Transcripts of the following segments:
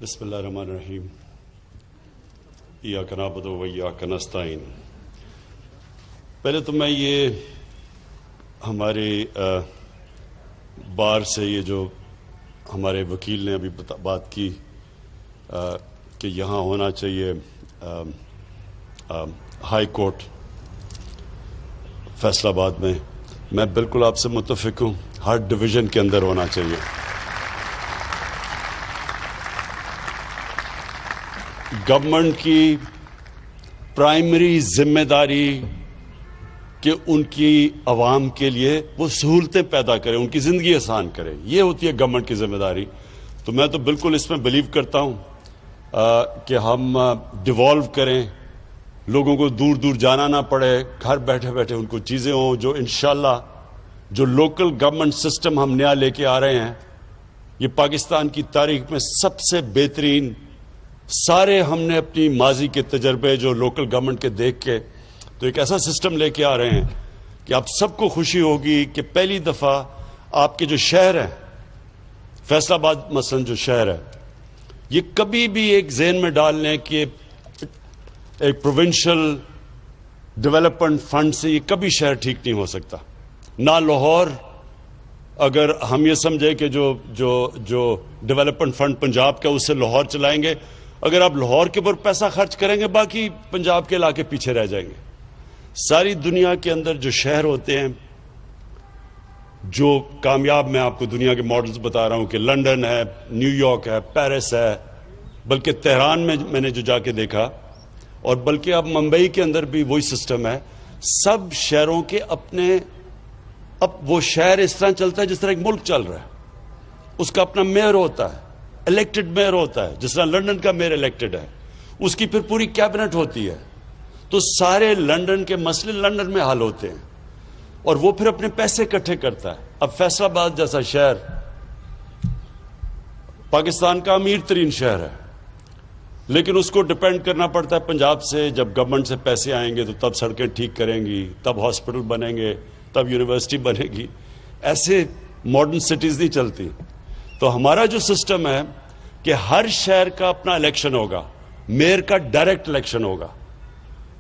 بسم اللہ الرحمن الرحیم ایاک نعبد و ایاک نستعین۔ پہلے تو میں یہ ہمارے بار سے یہ جو ہمارے وکیل نے ابھی بات کی کہ یہاں ہونا چاہیے ہائی کورٹ فیصلہ آباد میں بالکل آپ سے متفق ہوں، ہر ڈویژن کے اندر ہونا چاہیے۔ گورنمنٹ کی پرائمری ذمہ داری کہ ان کی عوام کے لیے وہ سہولتیں پیدا کرے، ان کی زندگی آسان کرے، یہ ہوتی ہے گورنمنٹ کی ذمہ داری۔ تو میں تو بالکل اس میں بلیو کرتا ہوں کہ ہم ڈیوالو کریں، لوگوں کو دور دور جانا نہ پڑے، گھر بیٹھے بیٹھے ان کو چیزیں ہوں جو انشاءاللہ جو لوکل گورنمنٹ سسٹم ہم نیا لے کے آ رہے ہیں، یہ پاکستان کی تاریخ میں سب سے بہترین، سارے ہم نے اپنی ماضی کے تجربے جو لوکل گورنمنٹ کے دیکھ کے تو ایک ایسا سسٹم لے کے آ رہے ہیں کہ آپ سب کو خوشی ہوگی کہ پہلی دفعہ آپ کے جو شہر ہیں، فیصل آباد مثلا جو شہر ہے، یہ کبھی بھی ایک ذہن میں ڈال لیں کہ ایک پروونشل ڈیولپمنٹ فنڈ سے یہ کبھی شہر ٹھیک نہیں ہو سکتا۔ نہ لاہور، اگر ہم یہ سمجھیں کہ جو ڈیولپمنٹ فنڈ پنجاب کا اس سے لاہور چلائیں گے، اگر آپ لاہور کے اوپر پیسہ خرچ کریں گے باقی پنجاب کے علاقے پیچھے رہ جائیں گے۔ ساری دنیا کے اندر جو شہر ہوتے ہیں جو کامیاب، میں آپ کو دنیا کے ماڈلز بتا رہا ہوں کہ لنڈن ہے، نیو یارک ہے، پیرس ہے، بلکہ تہران میں نے جو جا کے دیکھا، اور بلکہ اب ممبئی کے اندر بھی وہی سسٹم ہے۔ سب شہروں کے اپنے، اب وہ شہر اس طرح چلتا ہے جس طرح ایک ملک چل رہا ہے، اس کا اپنا میئر ہوتا ہے، الیکٹڈ میئر ہوتا ہے، جس طرح لنڈن کا میئر الیکٹڈ ہے، اس کی پھر پوری کیبنٹ ہوتی ہے، تو سارے لنڈن کے مسئلے لنڈن میں حل ہوتے ہیں اور وہ پھر اپنے پیسے اکٹھے کرتا ہے۔ اب فیصل آباد جیسا شہر پاکستان کا امیر ترین شہر ہے، لیکن اس کو ڈپینڈ کرنا پڑتا ہے پنجاب سے۔ جب گورنمنٹ سے پیسے آئیں گے تو تب سڑکیں ٹھیک کریں گی، تب ہاسپٹل بنیں گے، تب یونیورسٹی بنے گی۔ ایسے ماڈرن سٹیز نہیں چلتی۔ تو ہمارا جو سسٹم ہے کہ ہر شہر کا اپنا الیکشن ہوگا، میئر کا ڈائریکٹ الیکشن ہوگا،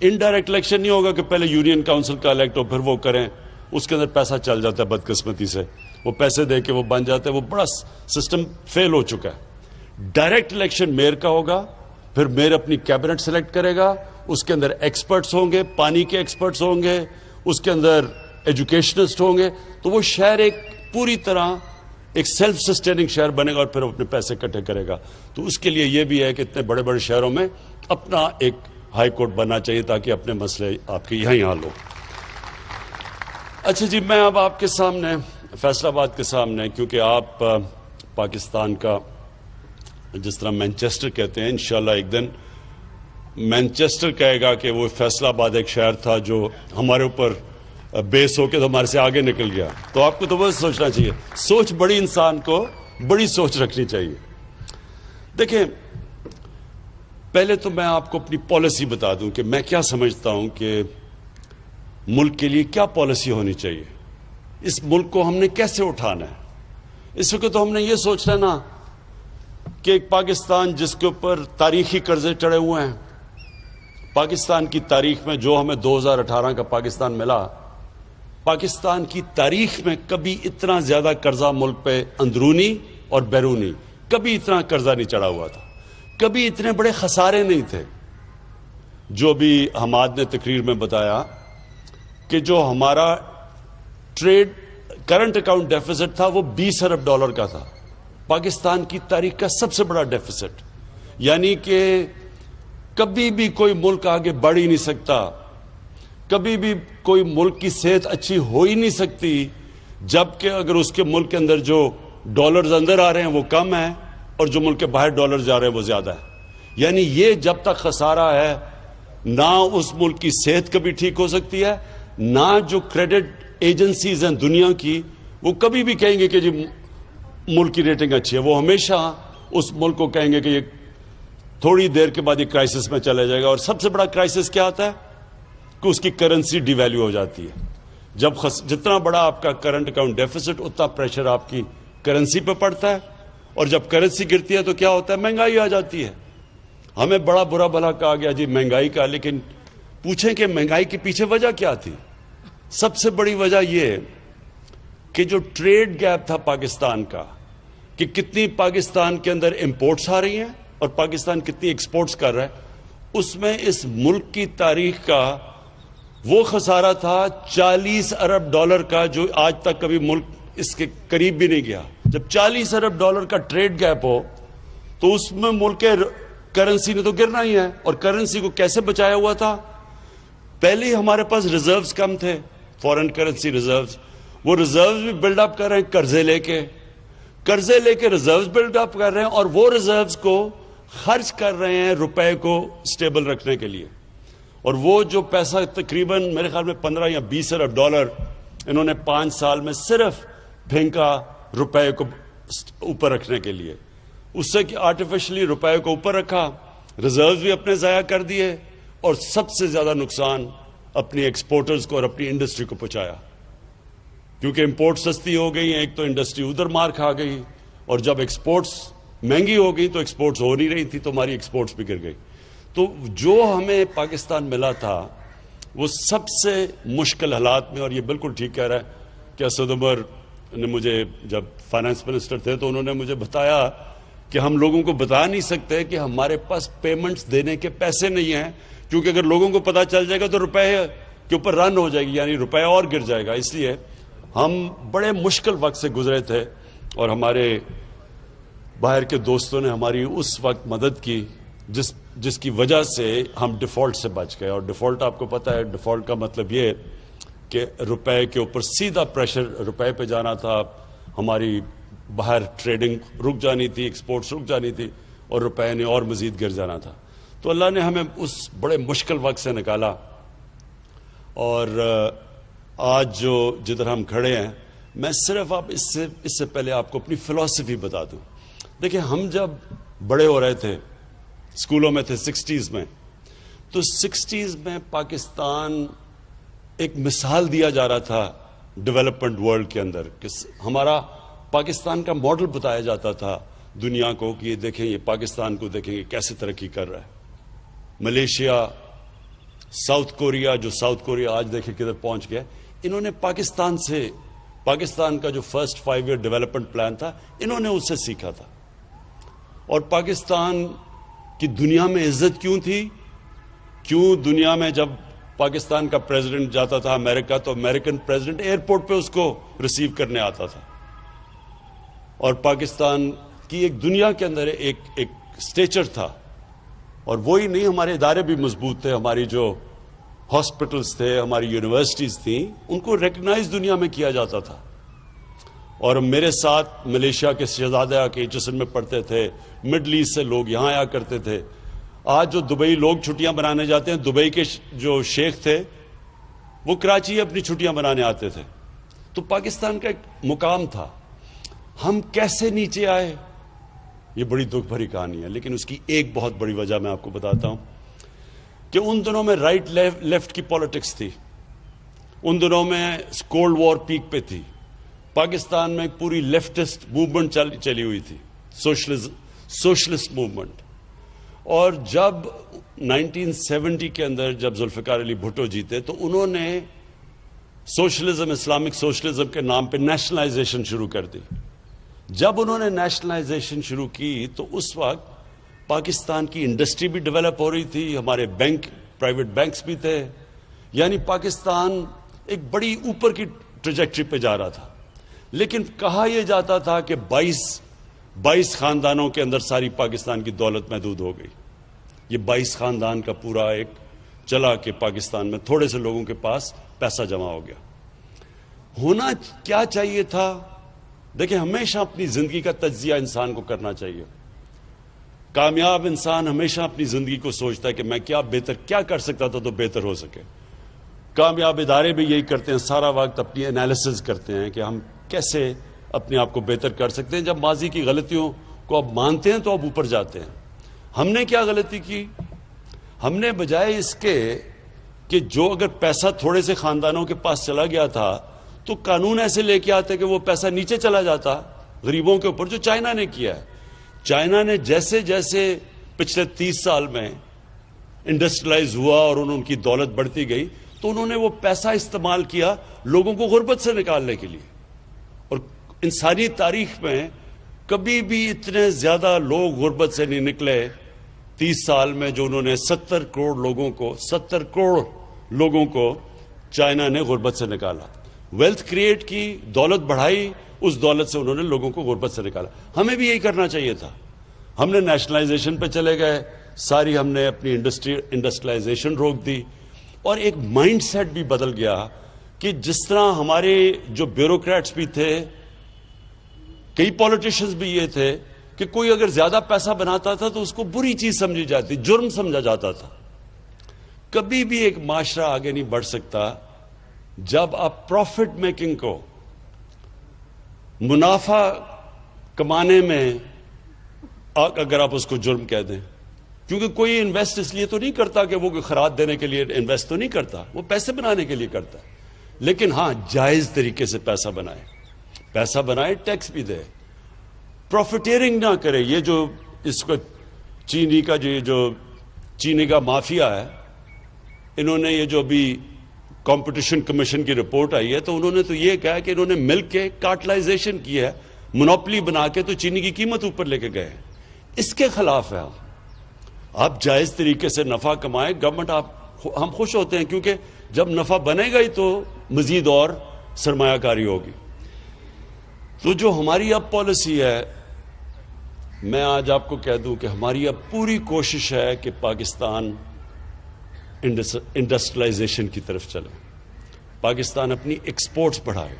انڈائریکٹ الیکشن نہیں ہوگا کہ پہلے یونین کاؤنسل کا الیکٹ ہو پھر وہ کریں، اس کے اندر پیسہ چل جاتا ہے بدقسمتی سے، وہ پیسے دے کے وہ بن جاتے ہیں، وہ بڑا سسٹم فیل ہو چکا ہے۔ ڈائریکٹ الیکشن میئر کا ہوگا، پھر میئر اپنی کیبنٹ سلیکٹ کرے گا، اس کے اندر ایکسپرٹس ہوں گے، پانی کے ایکسپرٹس ہوں گے، اس کے اندر ایجوکیشنسٹ ہوں گے، تو وہ شہر ایک پوری طرح ایک سیلف سسٹیننگ شہر بنے گا اور پھر اپنے پیسے اکٹھے کرے گا۔ تو اس کے لیے یہ بھی ہے کہ اتنے بڑے بڑے شہروں میں اپنا ایک ہائی کورٹ بننا چاہیے تاکہ اپنے مسئلے آپ کے یہاں ہی حل ہو۔ اچھا جی، میں اب آپ کے سامنے فیصل آباد کے سامنے، کیونکہ آپ پاکستان کا جس طرح مینچسٹر کہتے ہیں، انشاءاللہ ایک دن مینچسٹر کہے گا کہ وہ فیصل آباد ایک شہر تھا جو ہمارے اوپر بیس ہو کے تو ہمارے سے آگے نکل گیا۔ تو آپ کو تو بس سوچنا چاہیے، سوچ بڑی، انسان کو بڑی سوچ رکھنی چاہیے۔ دیکھیں، پہلے تو میں آپ کو اپنی پالیسی بتا دوں کہ میں کیا سمجھتا ہوں کہ ملک کے لیے کیا پالیسی ہونی چاہیے، اس ملک کو ہم نے کیسے اٹھانا ہے۔ اس وقت تو ہم نے یہ سوچنا نا کہ ایک پاکستان جس کے اوپر تاریخی قرضے چڑھے ہوئے ہیں، پاکستان کی تاریخ میں جو ہمیں 2018 کا پاکستان ملا، پاکستان کی تاریخ میں کبھی اتنا زیادہ قرضہ ملک پہ اندرونی اور بیرونی کبھی اتنا قرضہ نہیں چڑھا ہوا تھا، کبھی اتنے بڑے خسارے نہیں تھے۔ جو بھی حماد نے تقریر میں بتایا کہ جو ہمارا ٹریڈ کرنٹ اکاؤنٹ ڈیفیسٹ تھا وہ 20 ارب ڈالر کا تھا، پاکستان کی تاریخ کا سب سے بڑا ڈیفیسٹ، یعنی کہ کبھی بھی کوئی ملک آگے بڑھ ہی نہیں سکتا، کبھی بھی کوئی ملک کی صحت اچھی ہو ہی نہیں سکتی جبکہ اگر اس کے ملک کے اندر جو ڈالرز اندر آ رہے ہیں وہ کم ہیں اور جو ملک کے باہر ڈالر جا رہے ہیں وہ زیادہ ہے۔ یعنی یہ جب تک خسارہ ہے، نہ اس ملک کی صحت کبھی ٹھیک ہو سکتی ہے، نہ جو کریڈٹ ایجنسیز ہیں دنیا کی وہ کبھی بھی کہیں گے کہ جی ملک کی ریٹنگ اچھی ہے، وہ ہمیشہ اس ملک کو کہیں گے کہ یہ تھوڑی دیر کے بعد یہ کرائسس میں چلا جائے گا۔ اور سب سے بڑا کرائسس کیا آتا ہے کہ اس کی کرنسی ڈی ویلیو ہو جاتی ہے۔ جتنا بڑا آپ کا کرنٹ اکاؤنٹ ڈیفیسٹ اتنا پریشر آپ کی کرنسی پہ پڑتا ہے اور جب کرنسی گرتی ہے تو کیا ہوتا ہے؟ مہنگائی آ جاتی ہے. ہمیں بڑا برا بھلا کہا گیا جی مہنگائی کا، لیکن پوچھیں کہ مہنگائی کے پیچھے وجہ کیا تھی؟ سب سے بڑی وجہ یہ کہ جو ٹریڈ گیپ تھا پاکستان کا، کہ کتنی پاکستان کے اندر امپورٹس آ رہی ہیں اور پاکستان کتنی ایکسپورٹس کر رہا ہے، اس میں اس ملک کی تاریخ کا وہ خسارہ تھا 40 ارب ڈالر کا، جو آج تک کبھی ملک اس کے قریب بھی نہیں گیا. جب 40 ارب ڈالر کا ٹریڈ گیپ ہو تو اس میں ملک کے کرنسی نے تو گرنا ہی ہے. اور کرنسی کو کیسے بچایا ہوا تھا؟ پہلے ہی ہمارے پاس ریزروز کم تھے، فورن کرنسی ریزروز. وہ ریزروز بھی بلڈ اپ کر رہے ہیں قرضے لے کے ریزروز بلڈ اپ کر رہے ہیں، اور وہ ریزروز کو خرچ کر رہے ہیں روپے کو سٹیبل رکھنے کے لیے. اور وہ جو پیسہ تقریباً میرے خیال میں 15 یا 20 ارب ڈالر انہوں نے 5 سال میں صرف پھینکا روپے کو اوپر رکھنے کے لیے. اس سے کہ آرٹیفیشلی روپے کو اوپر رکھا، ریزروز بھی اپنے ضائع کر دیے، اور سب سے زیادہ نقصان اپنی ایکسپورٹرز کو اور اپنی انڈسٹری کو پہنچایا. کیونکہ امپورٹ سستی ہو گئی ہیں، ایک تو انڈسٹری ادھر مار کھا گئی، اور جب ایکسپورٹس مہنگی ہو گئی تو ایکسپورٹس ہو نہیں رہی تھی تو ہماری ایکسپورٹس بھی گر گئی. تو جو ہمیں پاکستان ملا تھا وہ سب سے مشکل حالات میں، اور یہ بالکل ٹھیک کہہ رہا ہے کہ اسد عمر نے مجھے جب فائنانس منسٹر تھے تو انہوں نے مجھے بتایا کہ ہم لوگوں کو بتا نہیں سکتے کہ ہمارے پاس پیمنٹس دینے کے پیسے نہیں ہیں، کیونکہ اگر لوگوں کو پتا چل جائے گا تو روپے کے اوپر رن ہو جائے گی، یعنی روپے اور گر جائے گا. اس لیے ہم بڑے مشکل وقت سے گزرے تھے، اور ہمارے باہر کے دوستوں نے ہماری اس وقت مدد کی جس کی وجہ سے ہم ڈیفالٹ سے بچ گئے. اور ڈیفالٹ آپ کو پتہ ہے، ڈیفالٹ کا مطلب یہ کہ روپے کے اوپر سیدھا پریشر روپے پہ جانا تھا، ہماری باہر ٹریڈنگ رک جانی تھی، ایکسپورٹس رک جانی تھی، اور روپے نے اور مزید گر جانا تھا. تو اللہ نے ہمیں اس بڑے مشکل وقت سے نکالا. اور آج جو جدھر ہم کھڑے ہیں، میں صرف اس سے پہلے آپ کو اپنی فلسفی بتا دوں. دیکھیں، ہم جب بڑے ہو رہے تھے، اسکولوں میں تھے 60s میں، تو 60s میں پاکستان ایک مثال دیا جا رہا تھا ڈیولپمنٹ ورلڈ کے اندر، کہ ہمارا پاکستان کا ماڈل بتایا جاتا تھا دنیا کو کہ یہ دیکھیں، یہ پاکستان کو دیکھیں کہ کیسے ترقی کر رہا ہے. ملیشیا، ساؤتھ کوریا، جو ساؤتھ کوریا آج دیکھیں کدھر پہنچ گیا، انہوں نے پاکستان کا جو فرسٹ 5 ایئر ڈیولپمنٹ پلان تھا، انہوں نے اس سے سیکھا تھا. اور پاکستان کی دنیا میں عزت کیوں تھی؟ کیوں دنیا میں جب پاکستان کا پریزیڈنٹ جاتا تھا امریکہ تو امریکن پریزیڈنٹ ایئرپورٹ پہ اس کو ریسیو کرنے آتا تھا. اور پاکستان کی ایک دنیا کے اندر ایک سٹیچر تھا. اور وہی نہیں، ہمارے ادارے بھی مضبوط تھے، ہماری جو ہاسپٹلز تھے، ہماری یونیورسٹیز تھیں، ان کو ریکگنائز دنیا میں کیا جاتا تھا. اور میرے ساتھ ملیشیا کے شہزادے آ کے HSN میں پڑھتے تھے، مڈل ایسٹ سے لوگ یہاں آیا کرتے تھے. آج جو دبئی لوگ چھٹیاں بنانے جاتے ہیں، دبئی کے جو شیخ تھے وہ کراچی اپنی چھٹیاں بنانے آتے تھے. تو پاکستان کا ایک مقام تھا. ہم کیسے نیچے آئے، یہ بڑی دکھ بھری کہانی ہے. لیکن اس کی ایک بہت بڑی وجہ میں آپ کو بتاتا ہوں کہ ان دنوں میں رائٹ لیفٹ کی پالیٹکس تھی. ان دنوں میں کولڈ وار پیک پہ تھی. پاکستان میں پوری لیفٹسٹ موومنٹ چلی ہوئی تھی، سوشلسٹ موومنٹ. اور جب 1970 کے اندر جب ذوالفقار علی بھٹو جیتے تو انہوں نے سوشلزم، اسلامک سوشلزم کے نام پہ نیشنلائزیشن شروع کر دی. جب انہوں نے نیشنلائزیشن شروع کی تو اس وقت پاکستان کی انڈسٹری بھی ڈیولپ ہو رہی تھی، ہمارے پرائیویٹ بینکس بھی تھے، یعنی پاکستان ایک بڑی اوپر کی ٹریجیکٹری پہ جا رہا تھا. لیکن کہا یہ جاتا تھا کہ 22 خاندانوں کے اندر ساری پاکستان کی دولت محدود ہو گئی. یہ 22 خاندان کا پورا ایک چلا کہ پاکستان میں تھوڑے سے لوگوں کے پاس پیسہ جمع ہو گیا. ہونا کیا چاہیے تھا؟ دیکھیں، ہمیشہ اپنی زندگی کا تجزیہ انسان کو کرنا چاہیے. کامیاب انسان ہمیشہ اپنی زندگی کو سوچتا ہے کہ میں کیا کر سکتا تھا تو بہتر ہو سکے. کامیاب ادارے بھی یہی کرتے ہیں، سارا وقت اپنی انالیسز کرتے ہیں کہ ہم کیسے اپنے آپ کو بہتر کر سکتے ہیں. جب ماضی کی غلطیوں کو اب مانتے ہیں تو اب اوپر جاتے ہیں. ہم نے کیا غلطی کی؟ ہم نے بجائے اس کے کہ جو اگر پیسہ تھوڑے سے خاندانوں کے پاس چلا گیا تھا تو قانون ایسے لے کے آتے کہ وہ پیسہ نیچے چلا جاتا. غریبوں کے اوپر جو چائنا نے کیا ہے. چائنا نے جیسے جیسے پچھلے 30 سال میں انڈسٹریلائز ہوا اور ان کی دولت بڑھتی گئی تو انہوں نے وہ پیسہ استعمال کیا لوگوں کو غربت سے نکالنے کے لیے. اور انسانی تاریخ میں کبھی بھی اتنے زیادہ لوگ غربت سے نہیں نکلے 30 سال میں جو انہوں نے 70 کروڑ لوگوں کو چائنا نے غربت سے نکالا. ویلتھ کریٹ کی، دولت بڑھائی، اس دولت سے انہوں نے لوگوں کو غربت سے نکالا. ہمیں بھی یہی کرنا چاہیے تھا. ہم نے نیشنلائزیشن پہ چلے گئے، ساری ہم نے اپنی انڈسٹریلائزیشن روک دی، اور ایک مائنڈ سیٹ بھی بدل گیا کہ جس طرح ہمارے جو بیوروکریٹس بھی تھے، کئی پولیٹیشنز بھی یہ تھے کہ کوئی اگر زیادہ پیسہ بناتا تھا تو اس کو بری چیز سمجھی جاتی، جرم سمجھا جاتا تھا. کبھی بھی ایک معاشرہ آگے نہیں بڑھ سکتا جب آپ پروفٹ میکنگ کو، منافع کمانے میں اگر آپ اس کو جرم کہہ دیں. کیونکہ کوئی انویسٹ اس لیے تو نہیں کرتا کہ وہ خراج دینے کے لیے انویسٹ تو نہیں کرتا، وہ پیسے بنانے کے لیے کرتا ہے. لیکن ہاں، جائز طریقے سے پیسہ بنائے، ٹیکس بھی دے، پروفیٹیرنگ نہ کرے. یہ جو اس کو چینی کا مافیا ہے، انہوں نے یہ جو ابھی کمپٹیشن کمیشن کی رپورٹ آئی ہے تو انہوں نے تو یہ کہا کہ انہوں نے مل کے کارٹلائزیشن کی ہے، مونوپلی بنا کے تو چینی کی قیمت اوپر لے کے گئے. اس کے خلاف ہے. آپ جائز طریقے سے نفع کمائیں، گورنمنٹ ہم خوش ہوتے ہیں، کیونکہ جب نفع بنے گا ہی تو مزید اور سرمایہ کاری ہوگی. تو جو ہماری اب پالیسی ہے، میں آج آپ کو کہہ دوں کہ ہماری اب پوری کوشش ہے کہ پاکستان انڈسٹریلائزیشن کی طرف چلے، پاکستان اپنی ایکسپورٹس بڑھائے.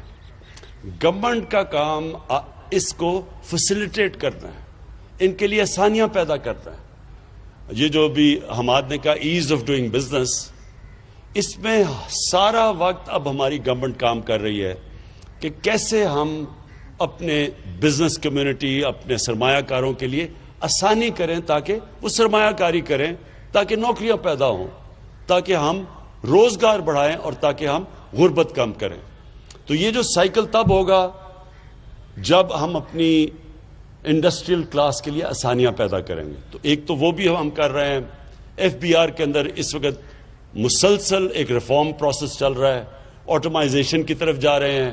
گورنمنٹ کا کام اس کو فیسیلیٹیٹ کرنا ہے، ان کے لیے آسانیاں پیدا کرنا ہے. یہ جو بھی حماد نے کہا ایز آف ڈوئنگ بزنس، اس میں سارا وقت اب ہماری گورنمنٹ کام کر رہی ہے کہ کیسے ہم اپنے بزنس کمیونٹی، اپنے سرمایہ کاروں کے لیے آسانی کریں تاکہ وہ سرمایہ کاری کریں، تاکہ نوکریاں پیدا ہوں، تاکہ ہم روزگار بڑھائیں اور تاکہ ہم غربت کم کریں. تو یہ جو سائیکل تب ہوگا جب ہم اپنی انڈسٹریل کلاس کے لیے آسانیاں پیدا کریں گے. تو ایک تو وہ بھی ہم کر رہے ہیں. ایف بی آر کے اندر اس وقت مسلسل ایک ریفارم پروسیس چل رہا ہے، آٹومائزیشن کی طرف جا رہے ہیں،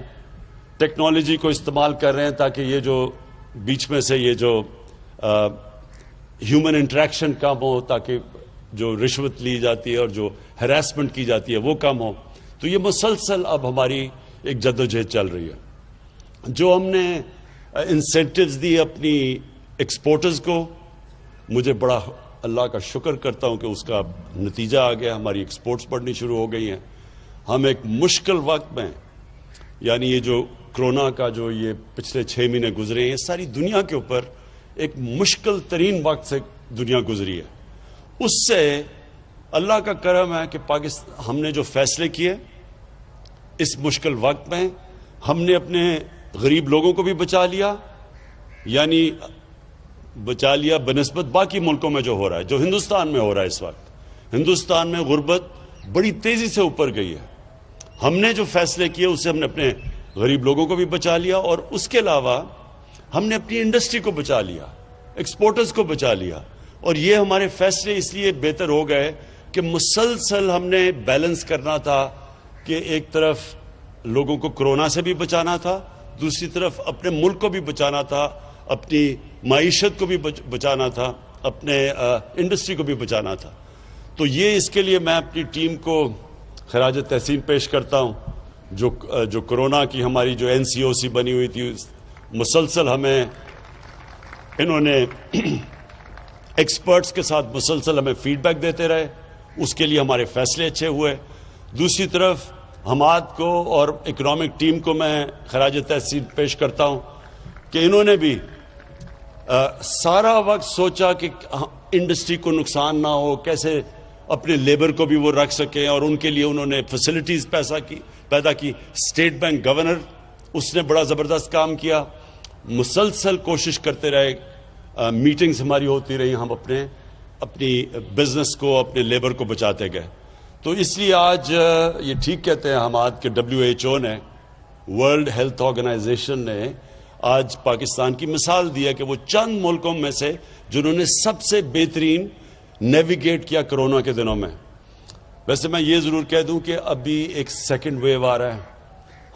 ٹیکنالوجی کو استعمال کر رہے ہیں تاکہ یہ جو بیچ میں سے یہ جو ہیومن انٹریکشن کم ہو، تاکہ جو رشوت لی جاتی ہے اور جو ہراسمنٹ کی جاتی ہے وہ کم ہو. تو یہ مسلسل اب ہماری ایک جدوجہد چل رہی ہے. جو ہم نے انسینٹیوز دی اپنی ایکسپورٹرز کو، مجھے بڑا اللہ کا شکر کرتا ہوں کہ اس کا نتیجہ آ گیا، ہماری ایکسپورٹس بڑھنی شروع ہو گئی ہیں. ہم ایک مشکل وقت میں، یعنی یہ جو کرونا کا جو یہ پچھلے 6 مہینے گزرے ہیں، یہ ساری دنیا کے اوپر ایک مشکل ترین وقت سے دنیا گزری ہے. اس سے اللہ کا کرم ہے کہ ہم نے جو فیصلے کیے اس مشکل وقت میں، ہم نے اپنے غریب لوگوں کو بھی بچا لیا، یعنی بچا لیا بنسبت باقی ملکوں میں جو ہو رہا ہے، جو ہندوستان میں ہو رہا ہے. اس وقت ہندوستان میں غربت بڑی تیزی سے اوپر گئی ہے. ہم نے جو فیصلے کیے اس سے ہم نے اپنے غریب لوگوں کو بھی بچا لیا، اور اس کے علاوہ ہم نے اپنی انڈسٹری کو بچا لیا، ایکسپورٹرز کو بچا لیا. اور یہ ہمارے فیصلے اس لیے بہتر ہو گئے کہ مسلسل ہم نے بیلنس کرنا تھا کہ ایک طرف لوگوں کو کرونا سے بھی بچانا تھا، دوسری طرف اپنے ملک کو بھی بچانا تھا، اپنی معیشت کو بھی بچانا تھا، اپنے انڈسٹری کو بھی بچانا تھا. تو یہ اس کے لیے میں اپنی ٹیم کو خراج تحسین پیش کرتا ہوں. جو کرونا کی ہماری جو NCOC بنی ہوئی تھی، مسلسل ہمیں انہوں نے ایکسپرٹس کے ساتھ مسلسل ہمیں فیڈ بیک دیتے رہے، اس کے لیے ہمارے فیصلے اچھے ہوئے. دوسری طرف حماد کو اور اکنامک ٹیم کو میں خراج تحسین پیش کرتا ہوں کہ انہوں نے بھی سارا وقت سوچا کہ انڈسٹری کو نقصان نہ ہو، کیسے اپنے لیبر کو بھی وہ رکھ سکیں، اور ان کے لیے انہوں نے فیسلٹیز پیدا کی. اسٹیٹ بینک گورنر، اس نے بڑا زبردست کام کیا. مسلسل کوشش کرتے رہے، میٹنگز ہماری ہوتی رہی، ہم اپنی بزنس کو، اپنے لیبر کو بچاتے گئے. تو اس لیے آج یہ ٹھیک کہتے ہیں حماد کہ WHO نے، ورلڈ ہیلتھ آرگنائزیشن نے آج پاکستان کی مثال دی ہے کہ وہ چند ملکوں میں سے جنہوں نے سب سے بہترین نیویگیٹ کیا کرونا کے دنوں میں. ویسے میں یہ ضرور کہہ دوں کہ ابھی ایک سیکنڈ ویو آ رہا ہے,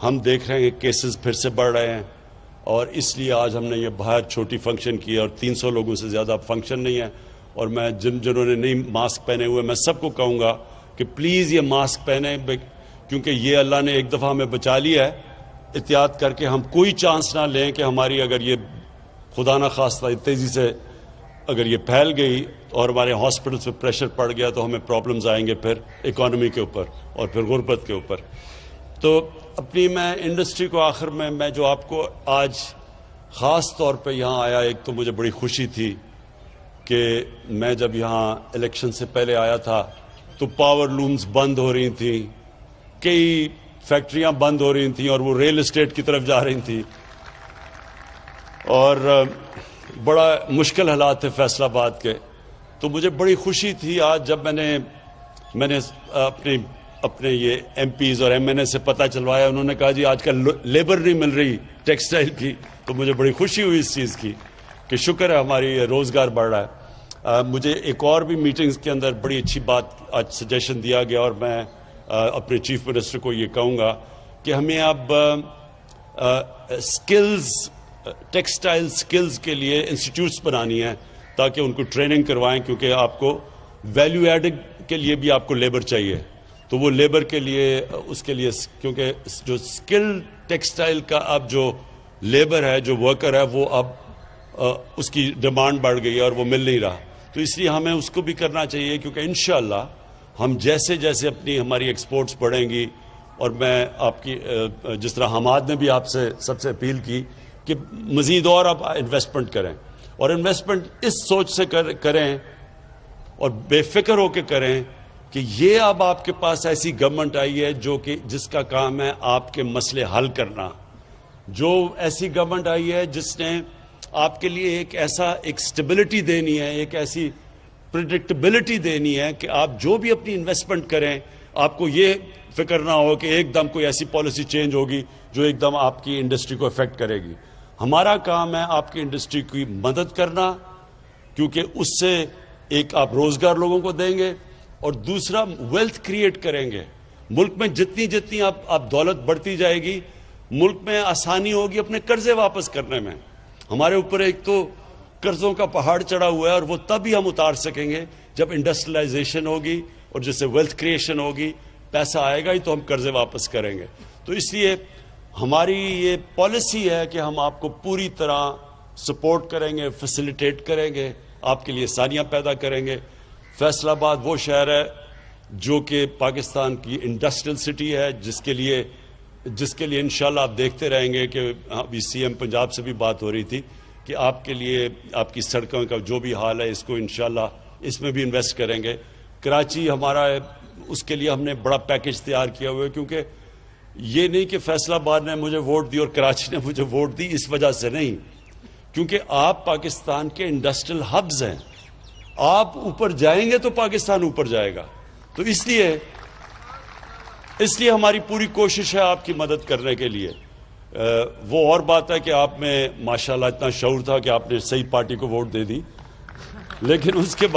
ہم دیکھ رہے ہیں کہ کیسز پھر سے بڑھ رہے ہیں, اور اس لیے آج ہم نے یہ باہر چھوٹی فنکشن کی اور 300 لوگوں سے زیادہ فنکشن نہیں ہے. اور میں جنہوں نے نہیں ماسک پہنے ہوئے, میں سب کو کہوں گا کہ پلیز یہ ماسک پہنیں, کیونکہ یہ اللہ نے ایک دفعہ ہمیں بچا لیا ہے. احتیاط کر کے ہم کوئی چانس نہ لیں کہ ہماری اگر یہ خدا نہ خواستہ تیزی سے اگر یہ پھیل گئی اور ہمارے ہاسپٹلس پہ پریشر پڑ گیا تو ہمیں پرابلمز آئیں گے پھر اکانومی کے اوپر اور پھر غربت کے اوپر. تو اپنی میں انڈسٹری کو آخر میں جو آپ کو آج خاص طور پہ یہاں آیا, ایک تو مجھے بڑی خوشی تھی کہ میں جب یہاں الیکشن سے پہلے آیا تھا تو پاور لومز بند ہو رہی تھیں, کئی فیکٹریاں بند ہو رہی تھیں اور وہ ریل اسٹیٹ کی طرف جا رہی تھیں, اور بڑا مشکل حالات تھے فیصل آباد کے. تو مجھے بڑی خوشی تھی آج جب میں نے اپنے یہ ایم پیز اور ایم این اے سے پتہ چلوایا, انہوں نے کہا جی آج کل لیبر نہیں مل رہی ٹیکسٹائل کی. تو مجھے بڑی خوشی ہوئی اس چیز کی کہ شکر ہے ہماری روزگار بڑھ رہا ہے. مجھے ایک اور بھی میٹنگز کے اندر بڑی اچھی بات آج سجیشن دیا گیا, اور میں اپنے چیف منسٹر کو یہ کہوں گا کہ ہمیں اب سکلز, ٹیکسٹائل سکلز کے لیے انسٹیٹیوٹس بنانی ہیں تاکہ ان کو ٹریننگ کروائیں, کیونکہ آپ کو ویلیو ایڈنگ کے لیے بھی آپ کو لیبر چاہیے. تو وہ لیبر کے لیے, اس کے لیے, کیونکہ جو سکل ٹیکسٹائل کا اب جو لیبر ہے, جو ورکر ہے, وہ اب اس کی ڈیمانڈ بڑھ گئی ہے اور وہ مل نہیں رہا. تو اس لیے ہمیں اس کو بھی کرنا چاہیے, کیونکہ انشاءاللہ ہم جیسے جیسے ہماری ایکسپورٹس بڑھیں گی, اور میں آپ کی جس طرح حماد نے بھی آپ سے سب سے اپیل کی کہ مزید اور آپ انویسٹمنٹ کریں, اور انویسٹمنٹ اس سوچ سے کریں اور بے فکر ہو کے کریں کہ یہ اب آپ کے پاس ایسی گورنمنٹ آئی ہے جس کا کام ہے آپ کے مسئلے حل کرنا. جو ایسی گورنمنٹ آئی ہے جس نے آپ کے لیے ایک سٹیبلٹی دینی ہے, ایک ایسی پریڈکٹیبلٹی دینی ہے کہ آپ جو بھی اپنی انویسٹمنٹ کریں آپ کو یہ فکر نہ ہو کہ ایک دم کوئی ایسی پالیسی چینج ہوگی جو ایک دم آپ کی انڈسٹری کو افیکٹ کرے گی. ہمارا کام ہے آپ کی انڈسٹری کی مدد کرنا, کیونکہ اس سے ایک آپ روزگار لوگوں کو دیں گے, اور دوسرا ویلتھ کریٹ کریں گے. ملک میں جتنی آپ دولت بڑھتی جائے گی, ملک میں آسانی ہوگی اپنے قرضے واپس کرنے میں. ہمارے اوپر ایک تو قرضوں کا پہاڑ چڑھا ہوا ہے, اور وہ تب ہی ہم اتار سکیں گے جب انڈسٹریلائزیشن ہوگی اور جس سے ویلتھ کریشن ہوگی, پیسہ آئے گا ہی تو ہم قرضے واپس کریں گے. تو اس لیے ہماری یہ پالیسی ہے کہ ہم آپ کو پوری طرح سپورٹ کریں گے, فیسیلیٹیٹ کریں گے, آپ کے لیے آسانیاں پیدا کریں گے. فیصل آباد وہ شہر ہے جو کہ پاکستان کی انڈسٹریل سٹی ہے, جس کے لیے انشاءاللہ آپ دیکھتے رہیں گے کہ ابھی سی ایم پنجاب سے بھی بات ہو رہی تھی کہ آپ کے لیے آپ کی سڑکوں کا جو بھی حال ہے اس کو انشاءاللہ اس میں بھی انویسٹ کریں گے. کراچی ہمارا ہے, اس کے لیے ہم نے بڑا پیکج تیار کیا ہوا ہے, کیونکہ یہ نہیں کہ فیصل آباد نے مجھے ووٹ دی اور کراچی نے مجھے ووٹ دی, اس وجہ سے نہیں, کیونکہ آپ پاکستان کے انڈسٹریل ہبز ہیں. آپ اوپر جائیں گے تو پاکستان اوپر جائے گا. تو اس لیے ہماری پوری کوشش ہے آپ کی مدد کرنے کے لیے. وہ اور بات ہے کہ آپ میں ماشاءاللہ اتنا شعور تھا کہ آپ نے صحیح پارٹی کو ووٹ دے دی, لیکن اس کے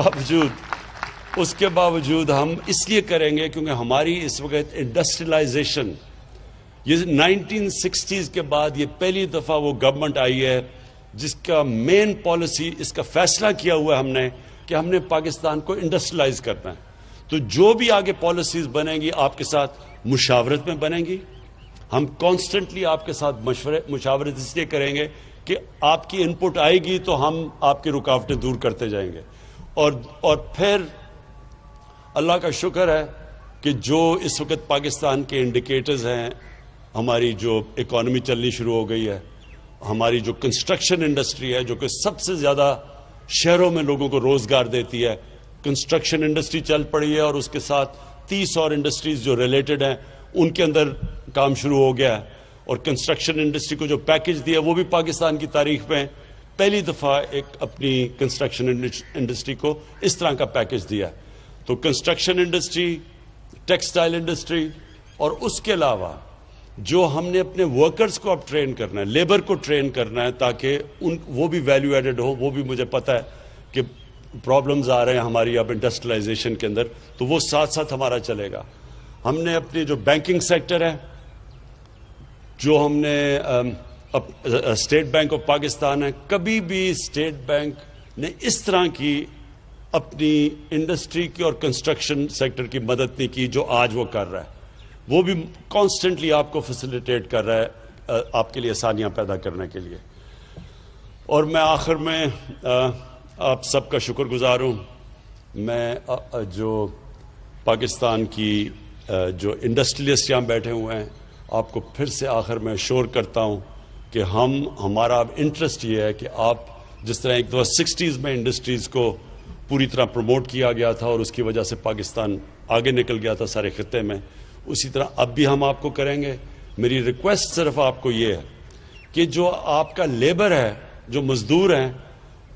باوجود ہم اس لیے کریں گے کیونکہ ہماری اس وقت انڈسٹریلائزیشن, یہ 1960s کے بعد یہ پہلی دفعہ وہ گورنمنٹ آئی ہے جس کا مین پالیسی, اس کا فیصلہ کیا ہوا ہے ہم نے کہ ہم نے پاکستان کو انڈسٹریلائز کرنا ہے. تو جو بھی آگے پالیسیز بنیں گی آپ کے ساتھ مشاورت میں بنیں گی. ہم کانسٹنٹلی آپ کے ساتھ مشاورت اس لیے کریں گے کہ آپ کی انپٹ آئے گی تو ہم آپ کی رکاوٹیں دور کرتے جائیں گے. اور پھر اللہ کا شکر ہے کہ جو اس وقت پاکستان کے انڈیکیٹرز ہیں, ہماری جو اکانومی چلنی شروع ہو گئی ہے, ہماری جو کنسٹرکشن انڈسٹری ہے جو کہ سب سے زیادہ شہروں میں لوگوں کو روزگار دیتی ہے, کنسٹرکشن انڈسٹری چل پڑی ہے, اور اس کے ساتھ 30 اور انڈسٹریز جو ریلیٹڈ ہیں ان کے اندر کام شروع ہو گیا ہے. اور کنسٹرکشن انڈسٹری کو جو پیکج دیا وہ بھی پاکستان کی تاریخ میں پہلی دفعہ ایک اپنی کنسٹرکشن انڈسٹری کو اس طرح کا پیکج دیا. تو کنسٹرکشن انڈسٹری, ٹیکسٹائل انڈسٹری, اور اس کے علاوہ جو ہم نے اپنے ورکرز کو اب ٹرین کرنا ہے, لیبر کو ٹرین کرنا ہے, تاکہ وہ بھی ویلیو ایڈڈ ہو. وہ بھی مجھے پتہ ہے کہ پرابلمز آ رہے ہیں ہماری اب انڈسٹریلائزیشن کے اندر, تو وہ ساتھ ساتھ ہمارا چلے گا. ہم نے اپنی جو بینکنگ سیکٹر ہے, جو ہم نے اسٹیٹ بینک آف پاکستان ہے, کبھی بھی اسٹیٹ بینک نے اس طرح کی اپنی انڈسٹری کی اور کنسٹرکشن سیکٹر کی مدد نہیں کی جو آج وہ کر رہا ہے. وہ بھی کانسٹنٹلی آپ کو فیسیلیٹیٹ کر رہا ہے آپ کے لیے آسانیاں پیدا کرنے کے لیے. اور میں آخر میں آپ سب کا شکر گزار ہوں. میں جو پاکستان کی جو انڈسٹریلسٹ یہاں بیٹھے ہوئے ہیں, آپ کو پھر سے آخر میں شور کرتا ہوں کہ ہمارا اب انٹرسٹ یہ ہے کہ آپ جس طرح ایک دفعہ 60s میں انڈسٹریز کو پوری طرح پروموٹ کیا گیا تھا اور اس کی وجہ سے پاکستان آگے نکل گیا تھا سارے خطے میں, اسی طرح اب بھی ہم آپ کو کریں گے. میری ریکویسٹ صرف آپ کو یہ ہے کہ جو آپ کا لیبر ہے, جو مزدور ہیں,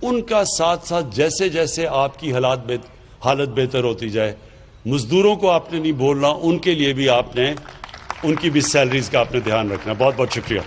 ان کا ساتھ ساتھ جیسے جیسے آپ کی حالت بہتر ہوتی جائے, مزدوروں کو آپ نے نہیں بولنا, ان کے لیے بھی آپ نے ان کی بھی سیلریز کا آپ نے دھیان رکھنا. بہت بہت شکریہ.